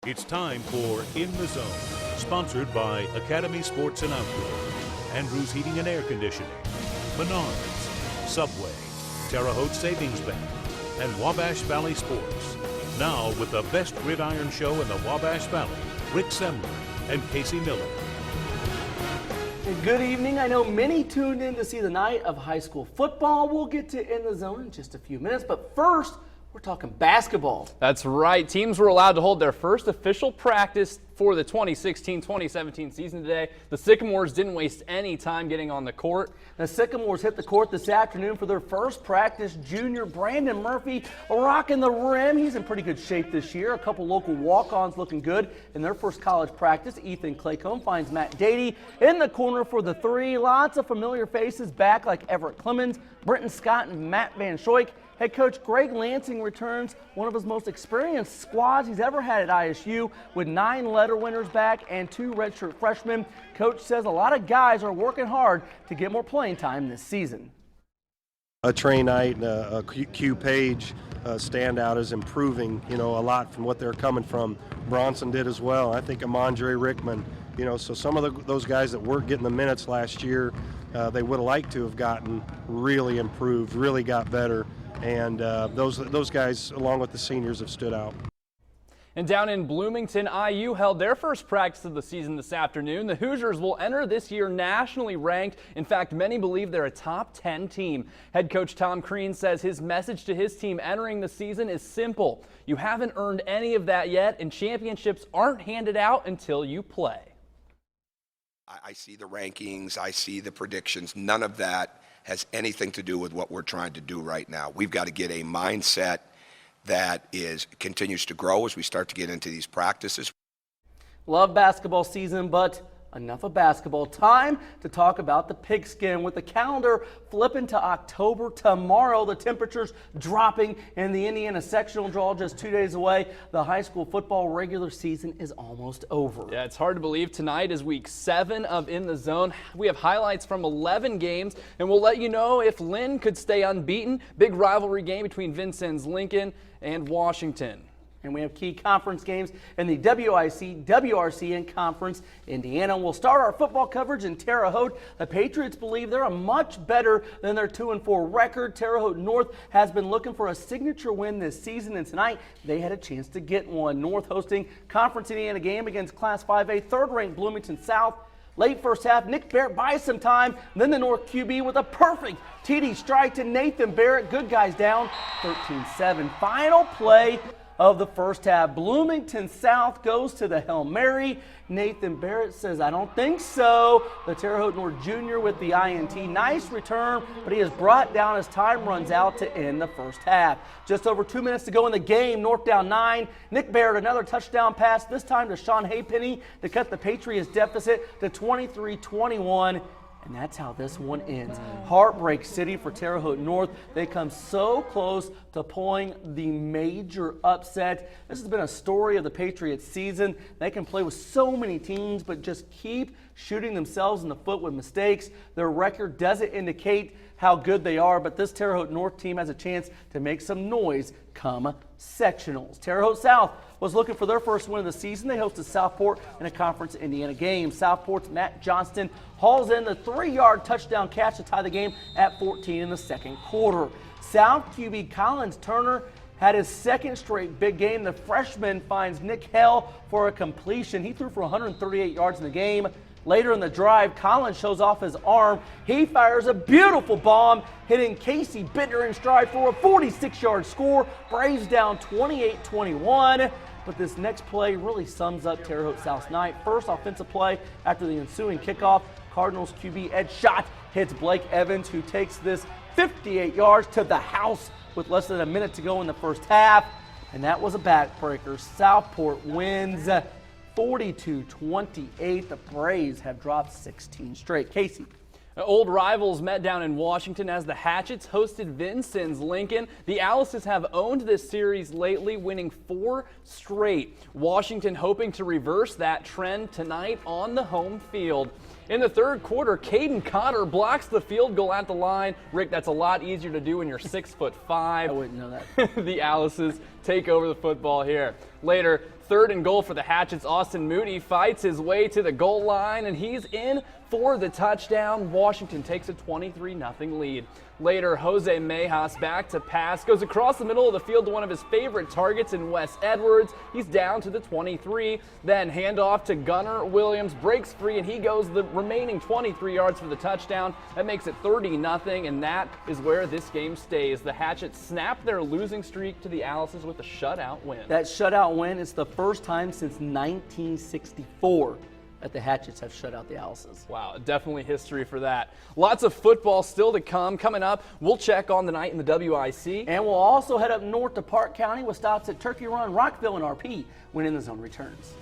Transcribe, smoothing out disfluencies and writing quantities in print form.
It's time for In the Zone, sponsored by Academy Sports and Outdoor, Andrews Heating and Air Conditioning, Menards, Subway, Terre Haute Savings Bank, and Wabash Valley Sports. Now with the best gridiron show in the Wabash Valley, Rick Semler and Casey Miller. Good evening. I know many tuned in to see the night of high school football. We'll get to In the Zone in just a few minutes, but first, we're talking basketball. That's right. Teams were allowed to hold their first official practice for the 2016-2017 season today. The Sycamores didn't waste any time getting on the court. The Sycamores hit the court this afternoon for their first practice. Junior Brandon Murphy rocking the rim. He's in pretty good shape this year. A couple local walk-ons looking good in their first college practice. Ethan Claycomb finds Matt Dady in the corner for the three. Lots of familiar faces back like Everett Clemens, Brenton Scott, and Matt Van Schoik. Head coach Greg Lansing returns one of his most experienced squads he's ever had at ISU with 9 letter winners back and 2 redshirt freshmen. Coach says a lot of guys are working hard to get more playing time this season. A Trey Knight and a Q Page standout is improving, a lot from what they're coming from. Bronson did as well. I think Amandre Rickman, so some of those guys that weren't getting the minutes last year, they would have liked to have gotten, really improved, really got better. And those guys, along with the seniors, have stood out. And down in Bloomington, IU held their first practice of the season this afternoon. The Hoosiers will enter this year nationally ranked. In fact, many believe they're a top 10 team. Head coach Tom Crean says his message to his team entering the season is simple. You haven't earned any of that yet, and championships aren't handed out until you play. I see the rankings, I see the predictions. None of that has anything to do with what we're trying to do right now. We've got to get a mindset that continues to grow as we start to get into these practices. Love basketball season, but enough of basketball. Time to talk about the pigskin. With the calendar flipping to October tomorrow, the temperatures dropping in the Indiana sectional draw just 2 days away. The high school football regular season is almost over. Yeah, it's hard to believe. Tonight is week 7 of In the Zone. We have highlights from 11 games, and we'll let you know if Lynn could stay unbeaten. Big rivalry game between Vincennes Lincoln and Washington. And we have key conference games in the WIC, WRC, and Conference. Indiana will start our football coverage in Terre Haute. The Patriots believe they're much better than their 2-4 record. Terre Haute North has been looking for a signature win this season, and tonight they had a chance to get one. North hosting Conference Indiana game against Class 5A, third-ranked Bloomington South. Late first half, Nick Barrett buys some time, then the North QB with a perfect TD strike to Nathan Barrett. Good guys down, 13-7. Final play of the first half. Bloomington South goes to the Hail Mary. Nathan Barrett says, I don't think so. The Terre Haute North Jr. with the INT. Nice return, but he is brought down as time runs out to end the first half. Just over 2 minutes to go in the game. North down 9. Nick Barrett, another touchdown pass, this time to Sean Haypenny to cut the Patriots deficit to 23-21. And that's how this one ends. Heartbreak City for Terre Haute North. They come so close to pulling the major upset. This has been a story of the Patriots season. They can play with so many teams, but just keep shooting themselves in the foot with mistakes. Their record doesn't indicate how good they are, but this Terre Haute North team has a chance to make some noise come sectionals. Terre Haute South was looking for their first win of the season. They hosted Southport in a Conference Indiana game. Southport's Matt Johnston hauls in the 3-yard touchdown catch to tie the game at 14 in the second quarter. South QB Collins Turner had his second straight big game. The freshman finds Nick Hell for a completion. He threw for 138 yards in the game. Later in the drive, Collins shows off his arm. He fires a beautiful bomb, hitting Casey Bittner in stride for a 46-yard score. Braves down 28-21. But this next play really sums up Terre Haute South's night. First offensive play after the ensuing kickoff, Cardinals QB Ed Schott hits Blake Evans, who takes this 58 yards to the house with less than a minute to go in the first half. And that was a backbreaker. Southport wins 42-28. The Braves have dropped 16 straight. Casey. Old rivals met down in Washington as the Hatchets hosted Vincennes Lincoln. The Alices have owned this series lately, winning 4 straight. Washington hoping to reverse that trend tonight on the home field. In the third quarter, Caden Cotter blocks the field goal at the line. Rick, that's a lot easier to do when you're 6'5". I wouldn't know that. The Alices take over the football here. Later, 3rd and goal for the Hatchets. Austin Moody fights his way to the goal line, and he's in for the touchdown. Washington takes a 23-0 lead. Later, Jose Mejas back to pass, goes across the middle of the field to one of his favorite targets in Wes Edwards. He's down to the 23. Then handoff to Gunnar Williams, breaks free, and he goes the remaining 23 yards for the touchdown. That makes it 30-0, and that is where this game stays. The Hatchets snap their losing streak to the Alices with a shutout win. That shutout win is the first time since 1964 that the Hatchets have shut out the Alices. Wow, definitely history for that. Lots of football still to come. Coming up, we'll check on the night in the WIC. And we'll also head up north to Park County with stops at Turkey Run, Rockville, and RP when In the Zone returns.